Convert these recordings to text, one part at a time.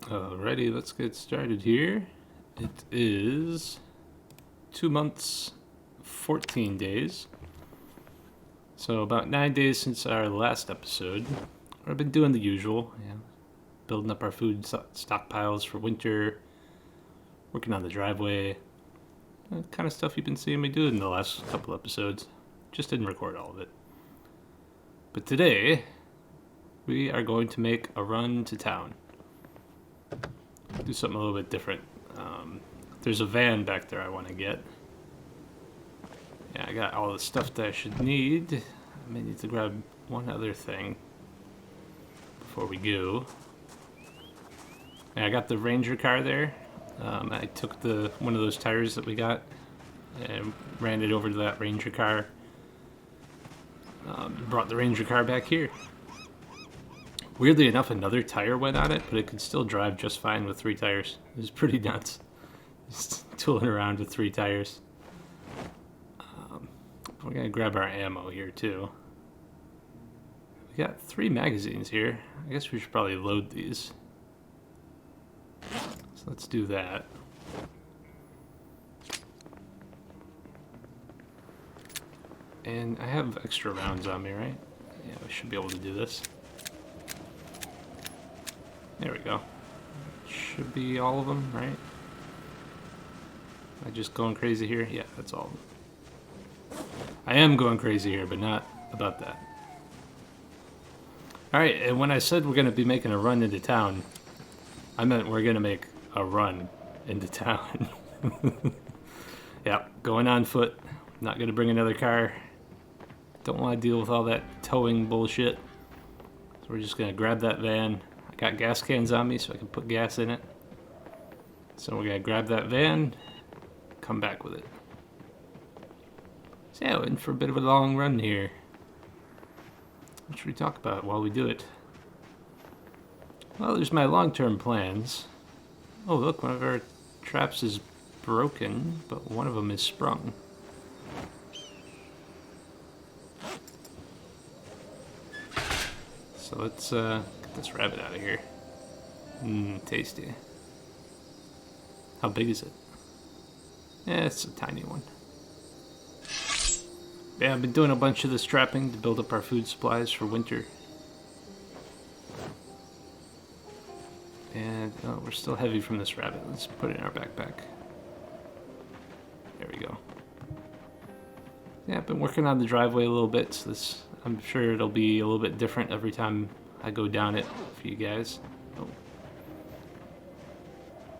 Alrighty, let's get started here. It is 2 months, 14 days. So about 9 days since our last episode. I've been doing the usual, building up our food stockpiles for winter, working on the driveway, kind of stuff you've been seeing me do in the last couple episodes. Just didn't record all of it. But today, we are going to make a run to town. Do something a little bit different. There's a van back there I want to get. Yeah, I got all the stuff that I should need. I may need to grab one other thing before we go. Yeah, I got the Ranger car there. I took one of those tires that we got and ran it over to that Ranger car. Brought the Ranger car back here. Weirdly enough, another tire went on it, but it could still drive just fine with 3 tires. It was pretty nuts. Just tooling around with 3 tires. We're going to grab our ammo here, too. We got 3 magazines here. I guess we should probably load these. So let's do that. And I have extra rounds on me, right? Yeah, we should be able to do this. There we go. Should be all of them, right? Am I just going crazy here? Yeah, that's all of them. I am going crazy here, but not about that. Alright, and when I said we're going to be making a run into town, I meant we're going to make a run into town. Yeah, going on foot. Not going to bring another car. Don't want to deal with all that towing bullshit. So we're just going to grab that van. I got gas cans on me so I can put gas in it. So we're going to grab that van, come back with it. So yeah, we're in for a bit of a long run here. What should we talk about while we do it? Well, there's my long-term plans. Oh, look, one of our traps is broken, but one of them is sprung. So let's get this rabbit out of here. Tasty. How big is it? Yeah, it's a tiny one. Yeah, I've been doing a bunch of this trapping to build up our food supplies for winter. And we're still heavy from this rabbit. Let's put it in our backpack. There we go. Yeah, I've been working on the driveway a little bit, so I'm sure it'll be a little bit different every time I go down it for you guys.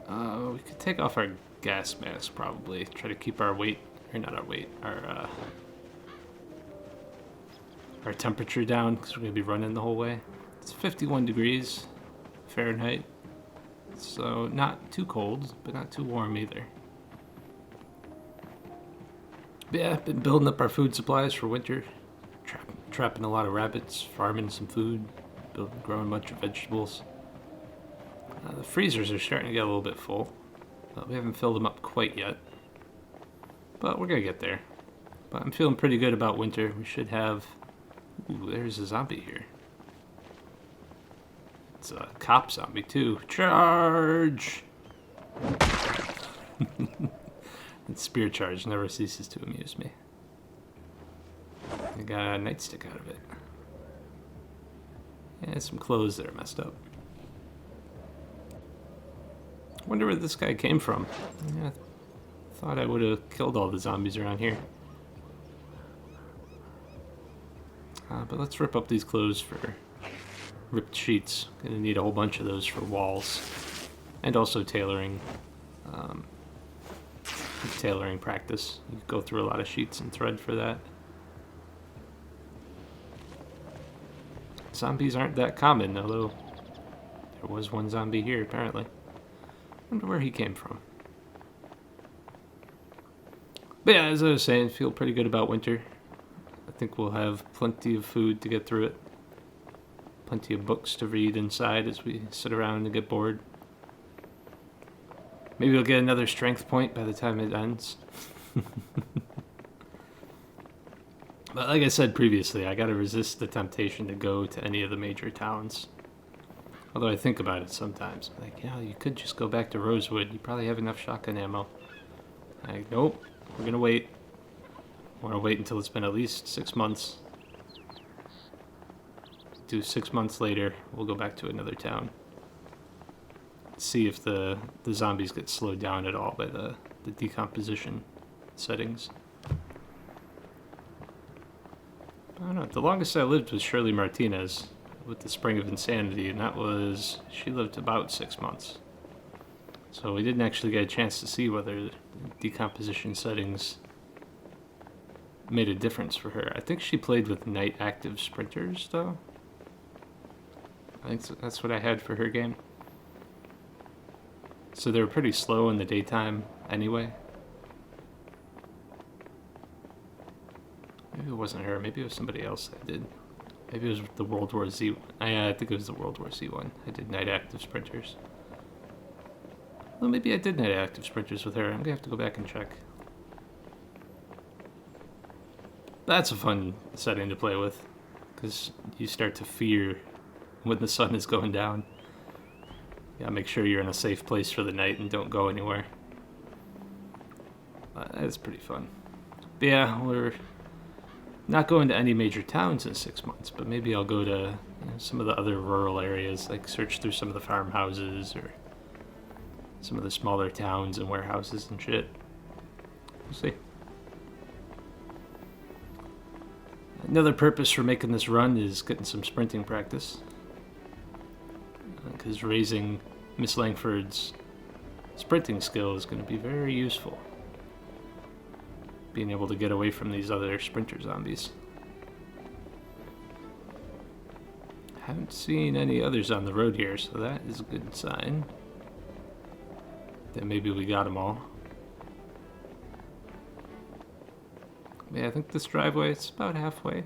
We could take off our gas mask probably. Try to keep our weight, or not our weight, our temperature down because we're going to be running the whole way. It's 51 degrees Fahrenheit, so not too cold, but not too warm either. But yeah, I've been building up our food supplies for winter. Trapping a lot of rabbits, farming some food, growing a bunch of vegetables. The freezers are starting to get a little bit full. We haven't filled them up quite yet, but we're going to get there. But I'm feeling pretty good about winter. We should have... Ooh, there's a zombie here. It's a cop zombie too. Charge! And spear charge never ceases to amuse me. I got a nightstick out of it. Yeah, some clothes that are messed up. Wonder where this guy came from. Yeah, thought I would have killed all the zombies around here. But let's rip up these clothes for ripped sheets. Gonna need a whole bunch of those for walls. And also tailoring. Tailoring practice. You go through a lot of sheets and thread for that. Zombies aren't that common, although there was one zombie here apparently. Wonder where he came from. But yeah, as I was saying, feel pretty good about winter. I think we'll have plenty of food to get through it. Plenty of books to read inside as we sit around and get bored. Maybe we'll get another strength point by the time it ends. But like I said previously, I gotta resist the temptation to go to any of the major towns. Although I think about it sometimes. Like, yeah, you could just go back to Rosewood. You probably have enough shotgun ammo. Like, nope. We're gonna wait. We're gonna wait until it's been at least 6 months. Do 6 months later, we'll go back to another town. See if the zombies get slowed down at all by the decomposition settings. I don't know. The longest I lived was Shirley Martinez with the Spring of Insanity, and she lived about 6 months. So we didn't actually get a chance to see whether decomposition settings made a difference for her. I think she played with night active sprinters, though. I think that's what I had for her game. So they were pretty slow in the daytime anyway. Maybe it wasn't her. Maybe it was somebody else I did. Maybe it was the World War Z. I think it was the World War Z one. I did night active sprinters. Well, maybe I did night active sprinters with her. I'm going to have to go back and check. That's a fun setting to play with, because you start to fear when the sun is going down. You gotta make sure you're in a safe place for the night and don't go anywhere. That's pretty fun. But yeah, we're not going to any major towns in 6 months, but maybe I'll go to some of the other rural areas, like search through some of the farmhouses or some of the smaller towns and warehouses and shit. We'll see. Another purpose for making this run is getting some sprinting practice. Because raising Miss Langford's sprinting skill is going to be very useful. Being able to get away from these other sprinter zombies. Haven't seen any others on the road here, so that is a good sign. That maybe we got them all. Yeah, I think this driveway is about halfway.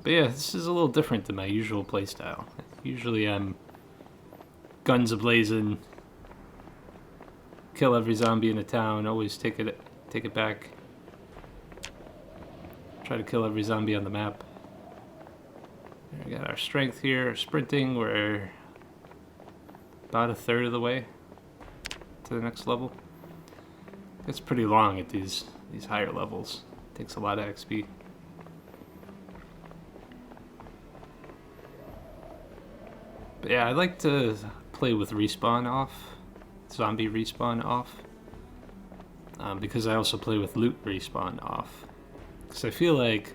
But yeah, this is a little different than my usual playstyle. Usually I'm guns a-blazing, kill every zombie in a town, always take it back. Try to kill every zombie on the map. We got our strength here, sprinting, we're about a third of the way to the next level. It's pretty long at these higher levels. Takes a lot of XP. But yeah, I like to play with respawn off, zombie respawn off, because I also play with loot respawn off. Because I feel like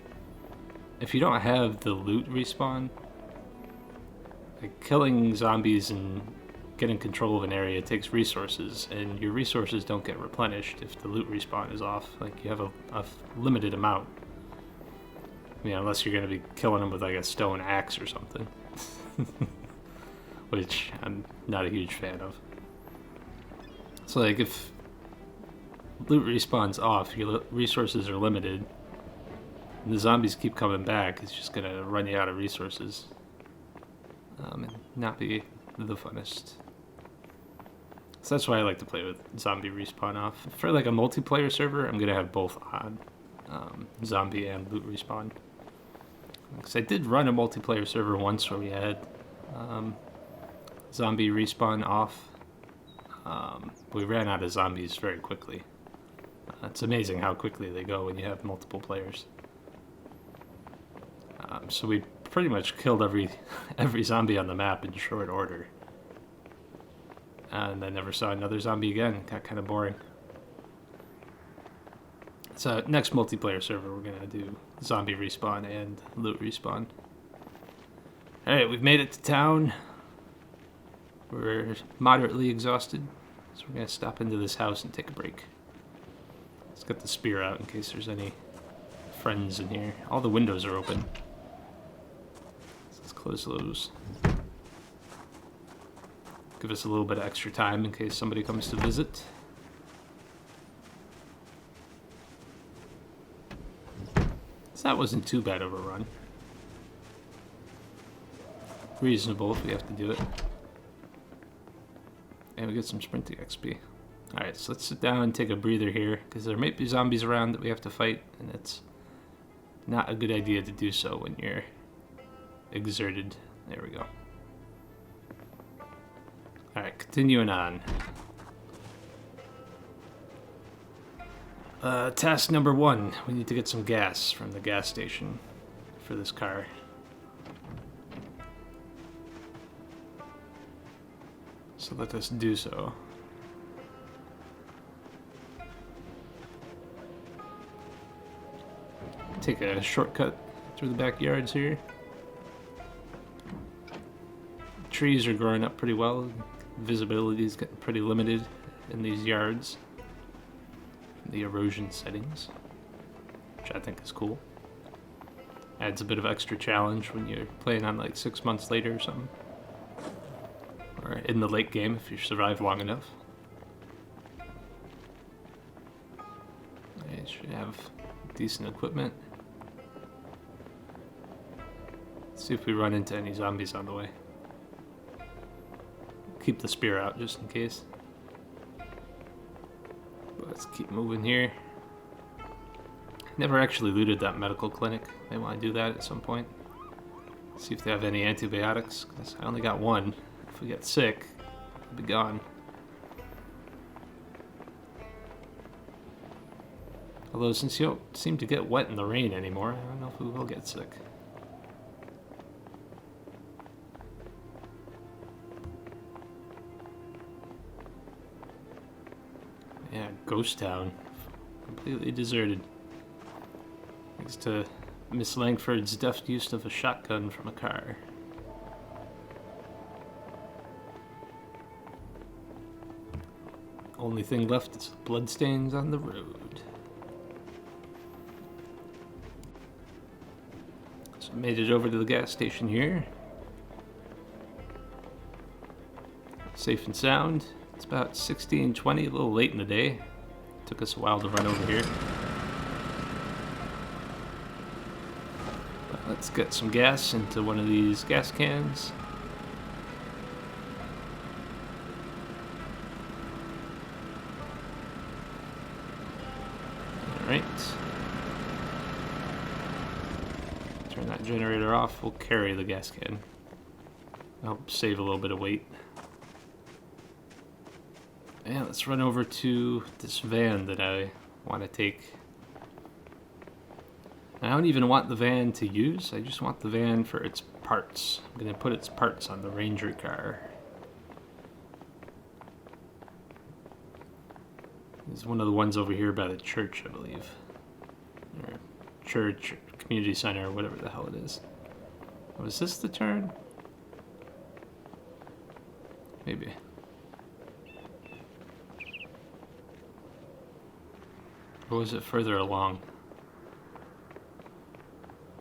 if you don't have the loot respawn, like killing zombies and getting control of an area takes resources, and your resources don't get replenished if the loot respawn is off. Like, you have a limited amount. Unless you're going to be killing them with like a stone axe or something. Which I'm not a huge fan of. So like, if loot respawn's off, your resources are limited, and the zombies keep coming back, it's just going to run you out of resources. And not be the funnest. So that's why I like to play with zombie respawn off. For like a multiplayer server, I'm gonna have both on, zombie and loot respawn. Because I did run a multiplayer server once where we had zombie respawn off. We ran out of zombies very quickly. It's amazing how quickly they go when you have multiple players. So we pretty much killed every zombie on the map in short order. And I never saw another zombie again. It got kind of boring. So next multiplayer server, we're going to do zombie respawn and loot respawn. Alright, we've made it to town. We're moderately exhausted, so we're going to stop into this house and take a break. Let's get the spear out in case there's any friends in here. All the windows are open. So let's close those. Give us a little bit of extra time in case somebody comes to visit. So that wasn't too bad of a run. Reasonable if we have to do it. And we get some sprinting XP. Alright, so let's sit down and take a breather here, because there might be zombies around that we have to fight, and it's not a good idea to do so when you're exerted. There we go. Alright, continuing on. Task number 1. We need to get some gas from the gas station for this car. So let us do so. Take a shortcut through the backyards here. Trees are growing up pretty well. Visibility is getting pretty limited in these yards. The erosion settings, which I think is cool. Adds a bit of extra challenge when you're playing on like 6 months later or something. Or in the late game if you survive long enough. You should have decent equipment. Let's see if we run into any zombies on the way. Keep the spear out just in case. But let's keep moving here. Never actually looted that medical clinic. May want to do that at some point. See if they have any antibiotics, because I only got one. If we get sick, I'll be gone. Although since you don't seem to get wet in the rain anymore, I don't know if we will get sick. Yeah, ghost town. Completely deserted. Thanks to Miss Langford's deft use of a shotgun from a car. Only thing left is bloodstains on the road. So made it over to the gas station here. Safe and sound. It's about 16:20, a little late in the day. Took us a while to run over here. But let's get some gas into one of these gas cans. Alright. Turn that generator off. We'll carry the gas can. Help save a little bit of weight. Yeah, let's run over to this van that I want to take. I don't even want the van to use, I just want the van for its parts. I'm going to put its parts on the Ranger car. There's one of the ones over here by the church, I believe. Or church, or community center, or whatever the hell it is. Oh, is this the turn? Maybe. Or was it further along?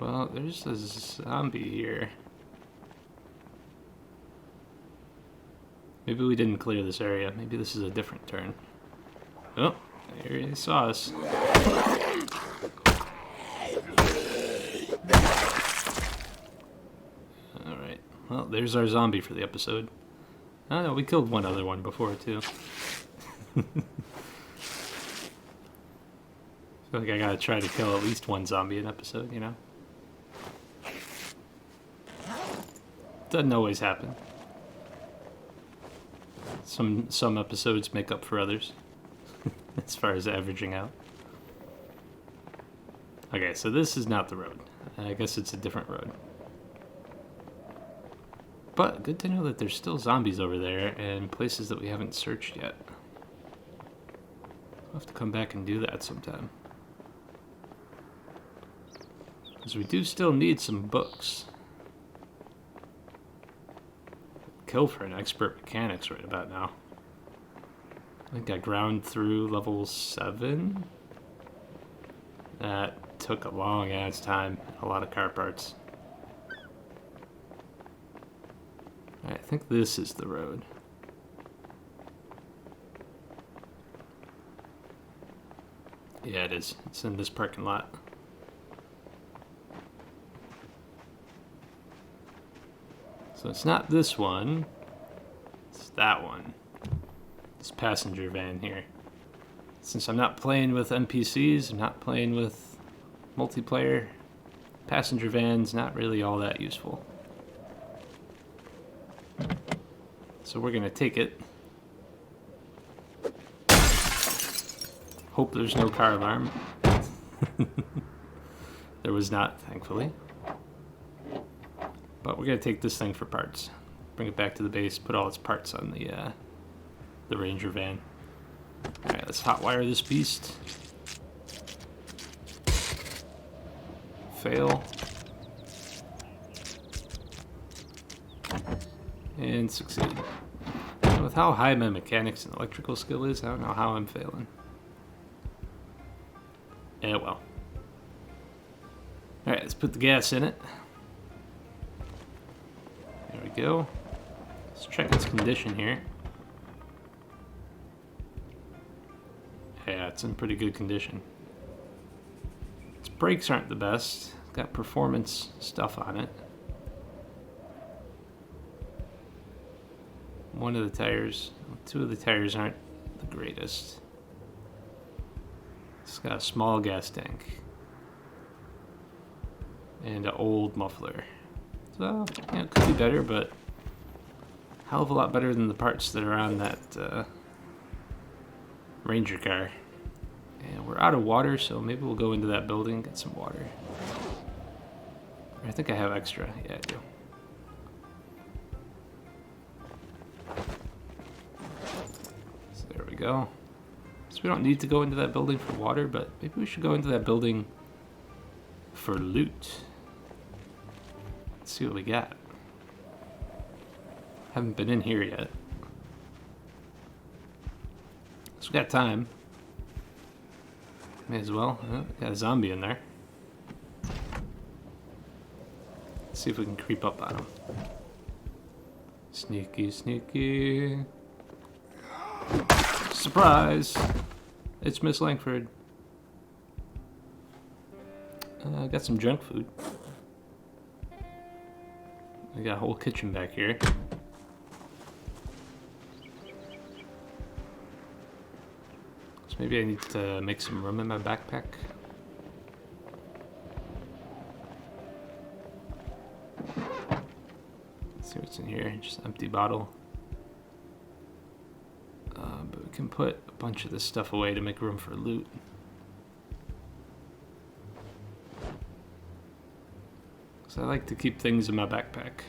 Well, there's a zombie here. Maybe we didn't clear this area. Maybe this is a different turn. Oh, here he saw us. Alright, well, there's our zombie for the episode. Oh no, we killed one other one before, too. I feel like I gotta try to kill at least one zombie an episode, you know? Doesn't always happen. Some episodes make up for others, as far as averaging out. Okay, so this is not the road. I guess it's a different road. But good to know that there's still zombies over there and places that we haven't searched yet. I'll have to come back and do that sometime. Because we do still need some books. Kill for an expert mechanics right about now. I think I ground through level 7. That took a long ass time. A lot of car parts. I think this is the road. Yeah, it is. It's in this parking lot. So it's not this one, it's that one. This passenger van here. Since I'm not playing with NPCs, I'm not playing with multiplayer, passenger van's not really all that useful. So we're gonna take it. Hope there's no car alarm. There was not, thankfully. But we're gonna take this thing for parts. Bring it back to the base, put all its parts on the Ranger van. Alright, let's hotwire this beast. Fail. And succeed. And with how high my mechanics and electrical skill is, I don't know how I'm failing. Yeah, well. Alright, let's put the gas in it. There we go. Let's check its condition here. Yeah, it's in pretty good condition. Its brakes aren't the best. It's got performance stuff on it. One of the tires, two of the tires aren't the greatest. It's got a small gas tank. And an old muffler. So, yeah, it could be better, but hell of a lot better than the parts that are on that Ranger car. And we're out of water, so maybe we'll go into that building and get some water. I think I have extra. Yeah, I do. So there we go. So we don't need to go into that building for water, but maybe we should go into that building for loot. Let's see what we got. Haven't been in here yet. So we got time. May as well. Oh, got a zombie in there. Let's see if we can creep up on him. Sneaky, sneaky. Surprise! It's Miss Langford. Got some junk food. We got a whole kitchen back here. So maybe I need to make some room in my backpack. Let's see what's in here. Just an empty bottle. But we can put a bunch of this stuff away to make room for loot. So I like to keep things in my backpack.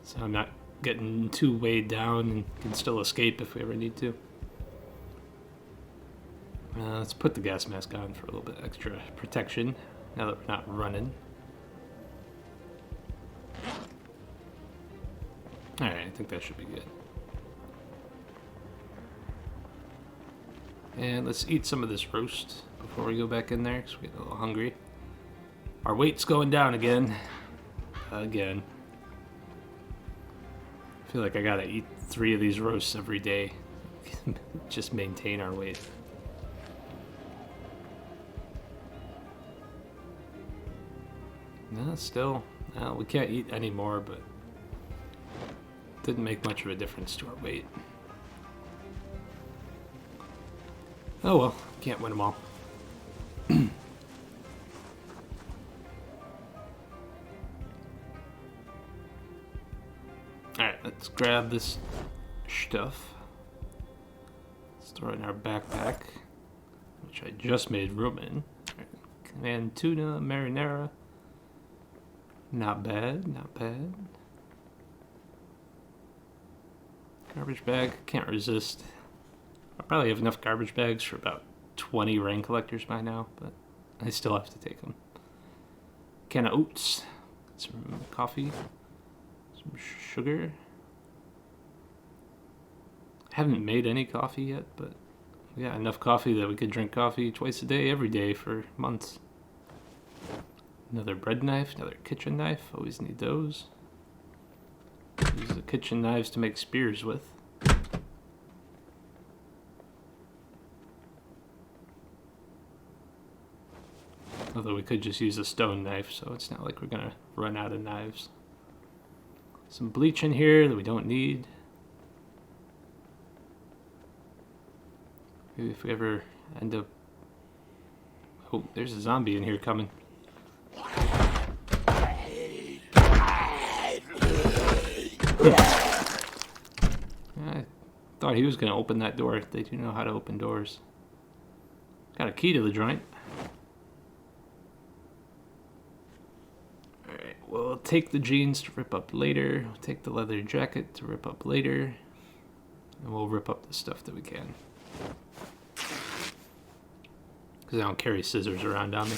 So I'm not getting too weighed down and can still escape if we ever need to. Let's put the gas mask on for a little bit extra protection now that we're not running. Alright, I think that should be good. And let's eat some of this roast before we go back in there because we get a little hungry. Our weight's going down again. Again. I feel like I gotta eat 3 of these roasts every day. Just maintain our weight. No, still. No, we can't eat anymore, but didn't make much of a difference to our weight. Oh well, can't win them all. Alright, let's grab this stuff. Let's throw it in our backpack, which I just made room in. Right. Command tuna marinara. Not bad, not bad. Garbage bag, can't resist. I probably have enough garbage bags for about 20 rain collectors by now, but I still have to take them. Can of oats, some coffee, some sugar. Haven't made any coffee yet, but we got enough coffee that we could drink coffee twice a day, every day for months. Another bread knife, another kitchen knife, always need those. Use the kitchen knives to make spears with. Although we could just use a stone knife, so it's not like we're gonna run out of knives. Some bleach in here that we don't need. Maybe if we ever end up Oh, there's a zombie in here coming. I thought he was going to open that door. They do know how to open doors. Got a key to the joint. Alright, we'll take the jeans to rip up later. We'll take the leather jacket to rip up later. And we'll rip up the stuff that we can. Because I don't carry scissors around on me.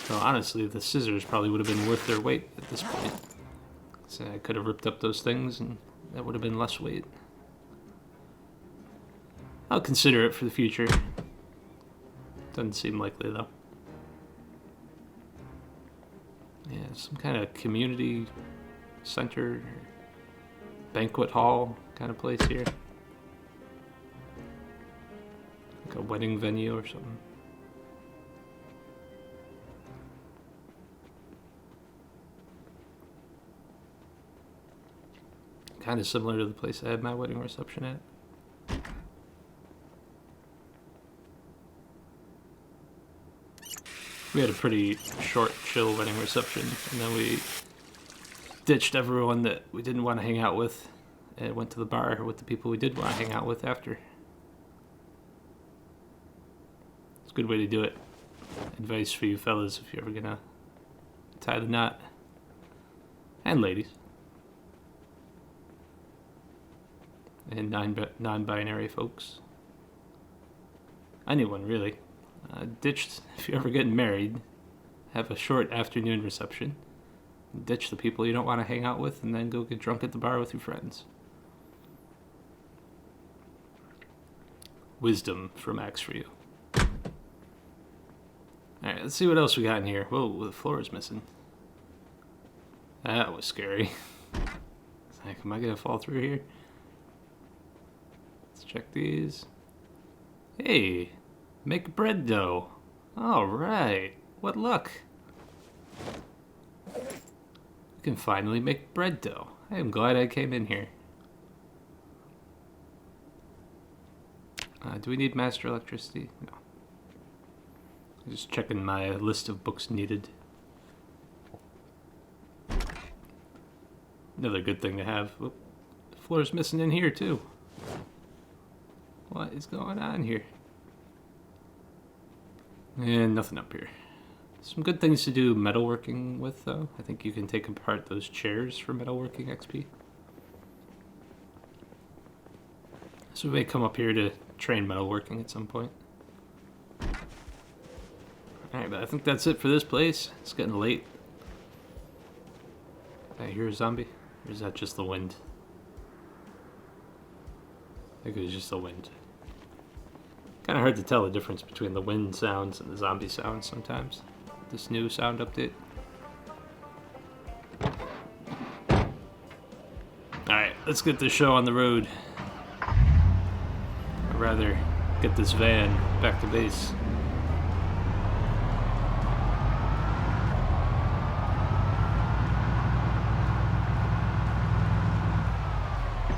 So honestly, the scissors probably would have been worth their weight at this point. So I could have ripped up those things and that would have been less weight. I'll consider it for the future. Doesn't seem likely though. Yeah, some kind of community center, banquet hall kind of place here. Like a wedding venue or something. Kind of similar to the place I had my wedding reception at. We had a pretty short, chill wedding reception, and then we ditched everyone that we didn't want to hang out with and went to the bar with the people we did want to hang out with after. It's a good way to do it. Advice for you fellas if you're ever gonna tie the knot. And ladies. And non-binary folks. Anyone, really. Ditch, if you're ever getting married, have a short afternoon reception. Ditch the people you don't want to hang out with, and then go get drunk at the bar with your friends. Wisdom from Max for you. Alright, let's see what else we got in here. Whoa, the floor is missing. That was scary. It's like, am I gonna fall through here? Let's check these. Hey! Make bread dough. Alright. What luck. We can finally make bread dough. I am glad I came in here. Do we need master electricity? No. I'm just checking my list of books needed. Another good thing to have. Oop, the floor's missing in here too. What is going on here? And nothing up here. Some good things to do metalworking with, though. I think you can take apart those chairs for metalworking XP. So we may come up here to train metalworking at some point. Alright, but I think that's it for this place. It's getting late. I hear a zombie? Or is that just the wind? I think it was just the wind. Kind of hard to tell the difference between the wind sounds and the zombie sounds sometimes. This new sound update. Alright, let's get this show on the road. Or rather, get this van back to base.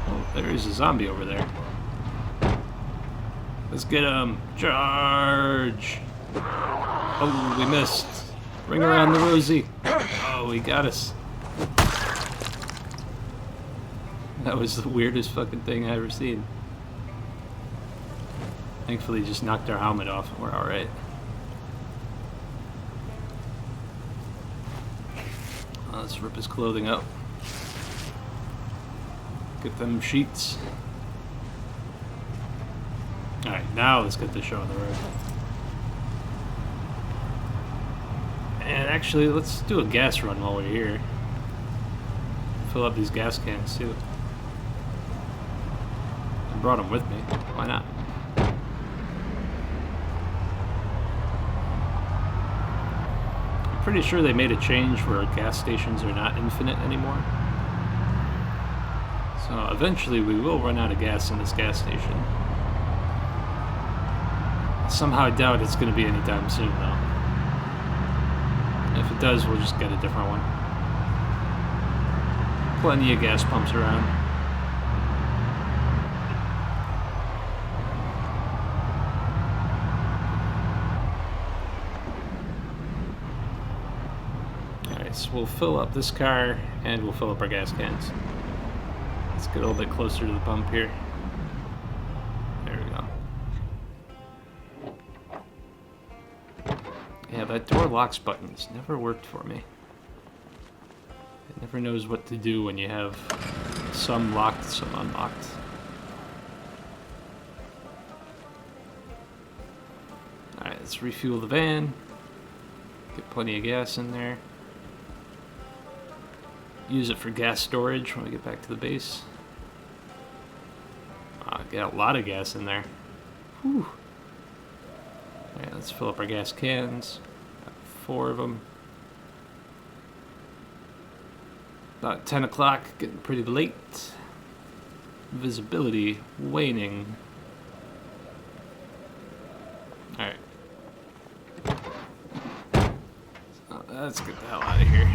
Oh, there is a zombie over there. Let's get him. Charge! Oh, we missed. Ring around the rosy. Oh, he got us. That was the weirdest fucking thing I ever seen. Thankfully, just knocked our helmet off and we're alright. Let's rip his clothing up. Get them sheets. Alright, now let's get this show on the road. And actually, let's do a gas run while we're here. Fill up these gas cans, too. I brought them with me. Why not? I'm pretty sure they made a change where gas stations are not infinite anymore. So eventually we will run out of gas in this gas station. Somehow I doubt it's going to be anytime soon, though. If it does, we'll just get a different one. Plenty of gas pumps around. minutes, we'll fill up this car and we'll fill up our gas cans. Let's get a little bit closer to the pump here. There we go. Yeah, that door locks button's never worked for me. It never knows what to do when you have some locked, some unlocked. Alright, let's refuel the van. Get plenty of gas in there. Use it for gas storage when we get back to the base. Get a lot of gas in there. Whew. Alright, let's fill up our gas cans. Got 4 of them. About 10 o'clock, getting pretty late. Visibility waning. Alright. Let's get the hell out of here.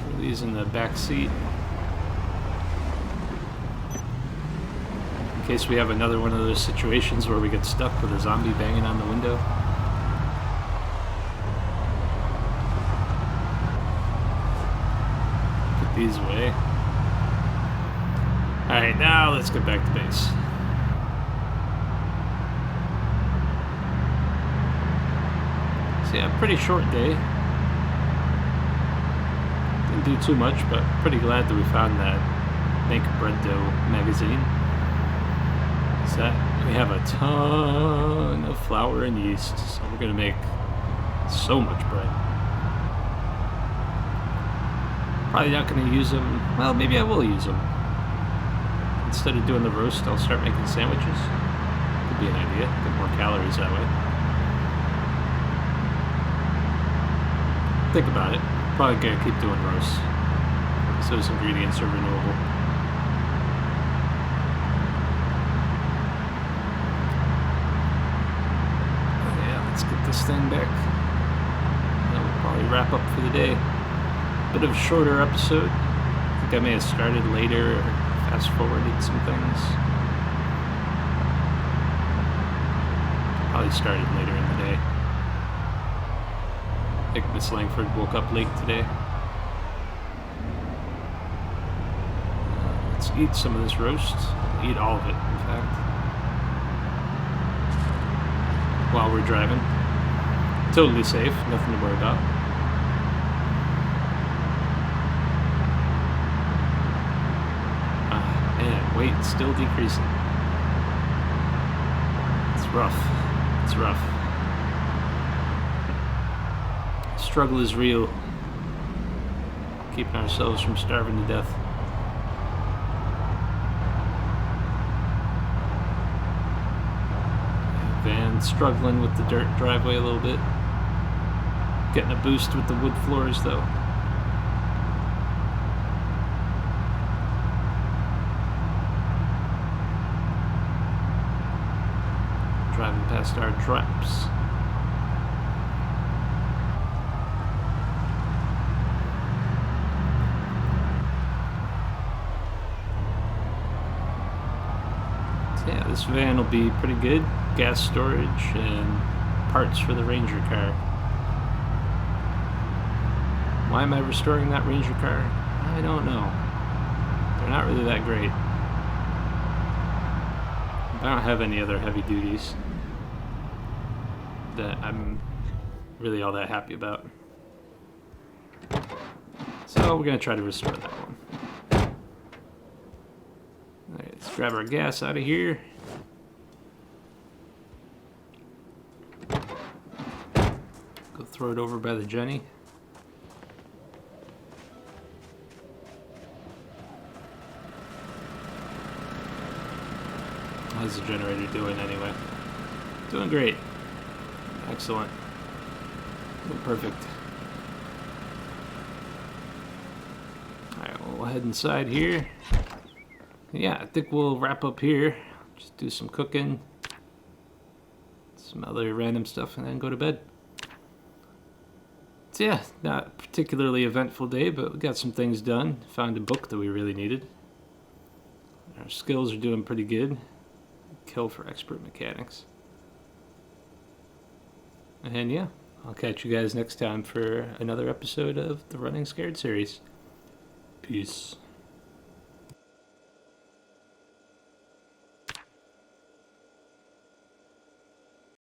Put these in the back seat. In case we have another one of those situations where we get stuck with a zombie banging on the window. Put these away. Alright, now let's get back to base. So yeah, pretty short day. Didn't do too much, but pretty glad that we found that Make Bread Dough magazine. So that we have a ton of flour and yeast, so we're gonna make so much bread. Probably not gonna use them. Well, maybe I will use them. Instead of doing the roast, I'll start making sandwiches. Could be an idea. Get more calories that way. Think about it. Probably gonna keep doing roasts. So those ingredients are renewable. This thing back. That will probably wrap up for the day. Bit of a shorter episode. I think I may have started later or fast forwarded some things. Probably started later in the day. I think Miss Langford woke up late today. Let's eat some of this roast. Eat all of it, in fact. While we're driving. Totally safe, nothing to worry about. Man, weight still decreasing. It's rough. It's rough. Struggle is real. Keeping ourselves from starving to death. Van struggling with the dirt driveway a little bit. Getting a boost with the wood floors though. Driving past our traps. So yeah, this van will be pretty good. Gas storage and parts for the Ranger car. Why am I restoring that Ranger car? I don't know. They're not really that great. I don't have any other heavy duties that I'm really all that happy about. So we're gonna try to restore that one. Alright, let's grab our gas out of here. Go throw it over by the Jenny. How's the generator doing anyway? Doing great. Excellent. Doing perfect. Alright, we'll head inside here. Yeah, I think we'll wrap up here. Just do some cooking. Some other random stuff and then go to bed. So yeah, not a particularly eventful day, but we got some things done. Found a book that we really needed. Our skills are doing pretty good. Kill for expert mechanics. And yeah, I'll catch you guys next time for another episode of the Running Scared series. Peace.